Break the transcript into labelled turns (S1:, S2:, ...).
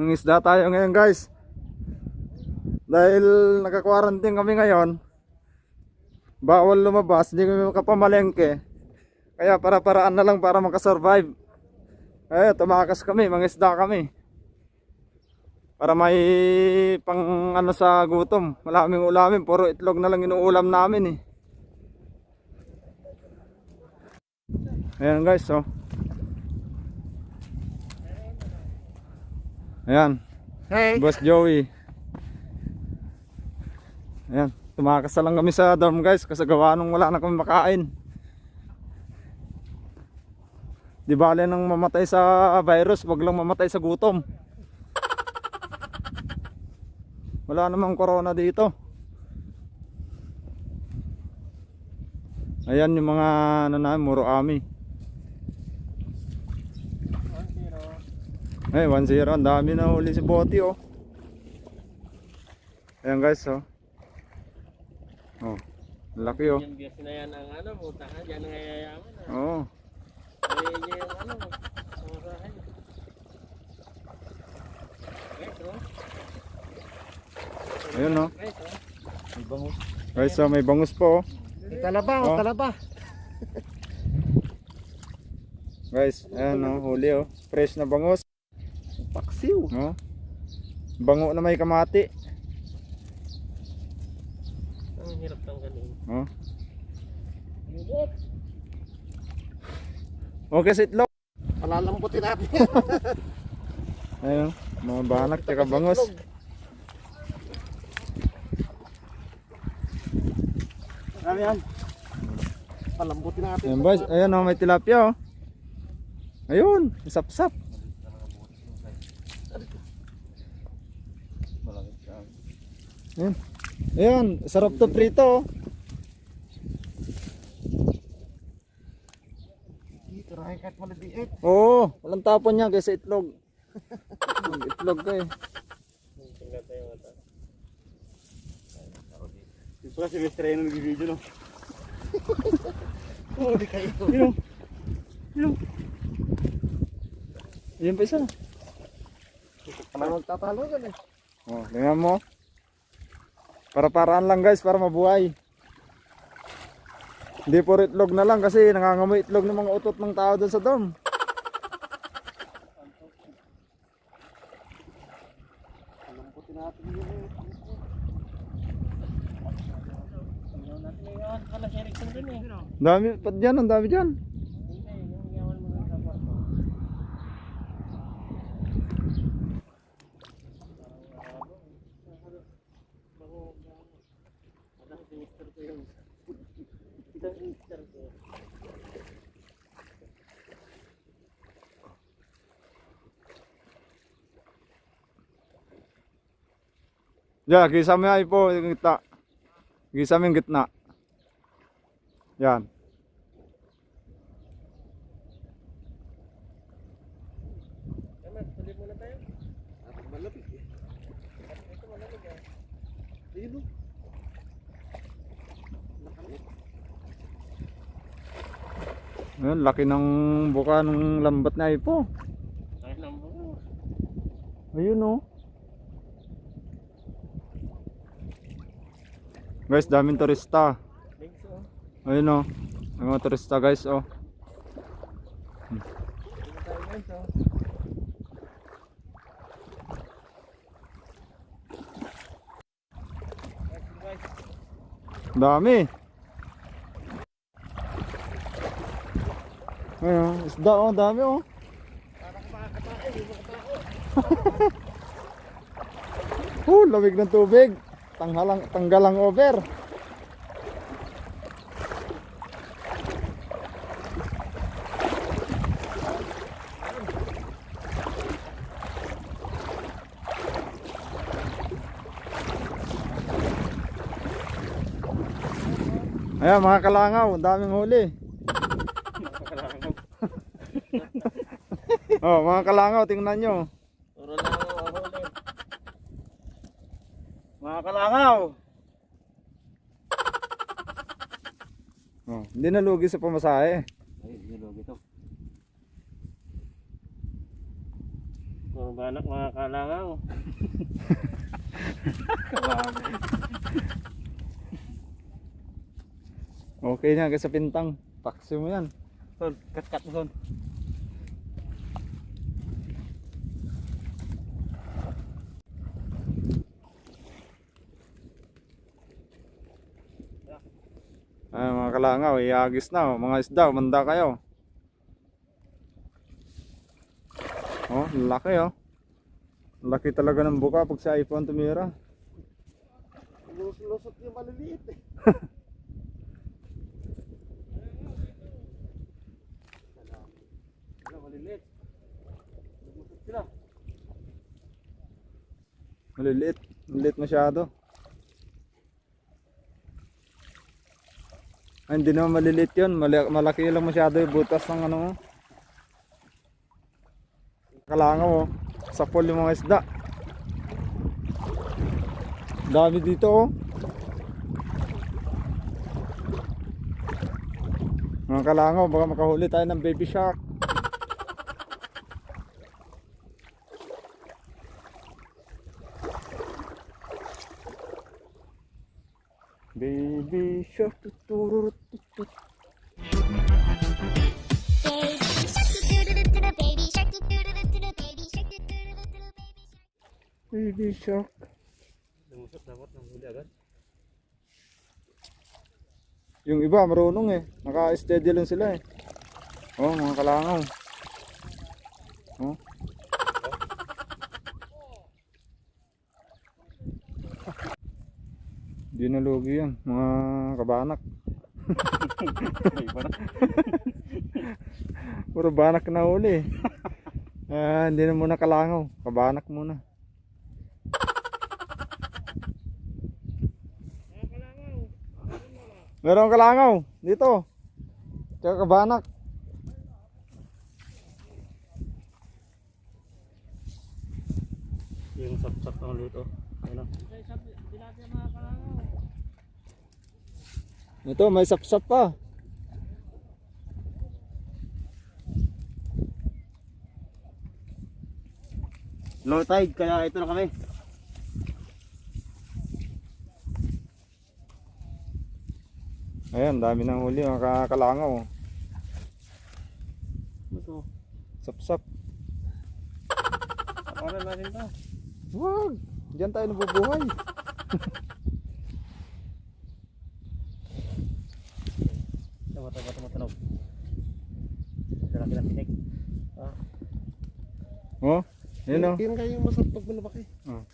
S1: Ng isda tayo ngayon guys. Dahil naka-quarantine kami ngayon, bawal lumabas, hindi kami makapamalengke. Kaya para-paraan na lang para makasurvive. Tumakas kami, mangisda kami. Para may pang ano sa gutom. Wala kaming ulamin, puro itlog na lang inuulam namin Ayan guys, oh. Ayan.
S2: Hey.
S1: Boss Joey. Ayan, tumakas na lang kami sa dorm guys kasi gawa nung wala na kami makain. Di bale nang mamatay sa virus, wag lang mamatay sa gutom. Wala namang corona dito. Ayan yung mga ano na, Muro Ami. 1-0. 1-0, ang dami na huli si Boti oh. Ayan guys oh. Oh, laki oh.
S2: Yung bias na yan ang ano, puta ka, dyan ang yayayaman
S1: Oo.
S2: Ay, yung ano, samasahan.
S1: Ayun oh.
S2: May bangus.
S1: Guys oh, may bangus po oh.
S2: Talaba,
S1: oh.
S2: Talaba.
S1: Guys, ayan oh, huli oh. Fresh na bangus.
S2: Paksiw.
S1: Oh. Bango na may kamati.
S2: Ang hirap tanggalin.
S1: Oh. Okay sa itlog.
S2: Palalamputin natin.
S1: Ayun, mga banak tsaka bangus.
S2: Ano yan? Palambutin natin.
S1: Ayan boys, ayun oh, may tilapia oh. Ayun, sap-sap. Ayan. Ayan, sarap to prito oh.
S2: Dito rin kahit maladiit.
S1: Oo, walang tapon niya kasi itlog. Itlog ka eh.
S2: Ito na si Mr. Reno nag-video no. Huli kayo.
S1: Yun. Ayun pa isa.
S2: Parang magtatalo ka eh.
S1: Oh, tingnan mo. Para-paraan lang guys, para mabuhay. Hindi po itlog na lang kasi nangangamoy itlog ng mga utot ng tao doon sa dorm.
S2: Palambutin natin yun eh.
S1: Dami pa dyan, ang dami dyan. Diyan, gisa mo ay po yung gitna. Gisa mo yung gitna. Yan.
S2: Tuloy muna tayo. Malapit eh. Ito malapit eh. Dito.
S1: Ayun, laki ng buka ng lambat na ipo.
S2: Ay ng buka.
S1: Ayun oh. Guys, daming turista. Ayun oh. May mga turista guys oh. Dami. Ayun, isda oh, dami oh. Lamig ng tubig. Tanggalang over. Ayan mga kalangaw, daming huli. Oh, mga kalangaw, tingnan nyo.
S2: Puro lang ang huli.
S1: Mga kalangaw. Oh, hindi nalugi sa pamasahe.
S2: Ay, hindi lugi to. Puro banak mga kalangaw.
S1: Okay na kasi pintang. Taksi mo yan.
S2: Son, kat-kat mo son.
S1: Ay, mga kalangaw, iagis na. Mga isda, umanda kayo. Oh, laki oh. Laki talaga ng buka pag sa iPhone tumira.
S2: Lusot yung maliliit eh. Wala, maliliit. Lusot sila.
S1: Maliliit. Maliliit masyado. Ay, hindi naman maliliit yun. Malaki lang masyado yung butas ng ano mo. Kalangaw oh. Sa pool yung mga isda. Dami dito oh. Mga kalangaw, baka makahuli tayo ng baby shark. Baby shark, tutururut, tutut. Baby shark.
S2: Lumusot dapat ng huli agad.
S1: Yung iba marunong eh. Naka-steady lang sila eh. Oh, mga kalangaw. Oh. Di na lugi yan, mga kabanak. Puro banak na huli. Hindi na muna kalangaw, kabanak muna. Meron kalangaw dito. Tsaka kabanak.
S2: Yung sap-sap ng luto. Ayun o.
S1: Ito, may sapsap pa.
S2: Low tide, kaya ito na kami.
S1: Ayan, dami ng huli mga kalangaw.
S2: Ito.
S1: Sapsap.
S2: Akalan natin ito.
S1: Wag, diyan tayo nabubuhay.
S2: Tama. Laki ng tinik.
S1: Oh, yun oh.
S2: Yun kayo masarap pag malabaki.
S1: Oh.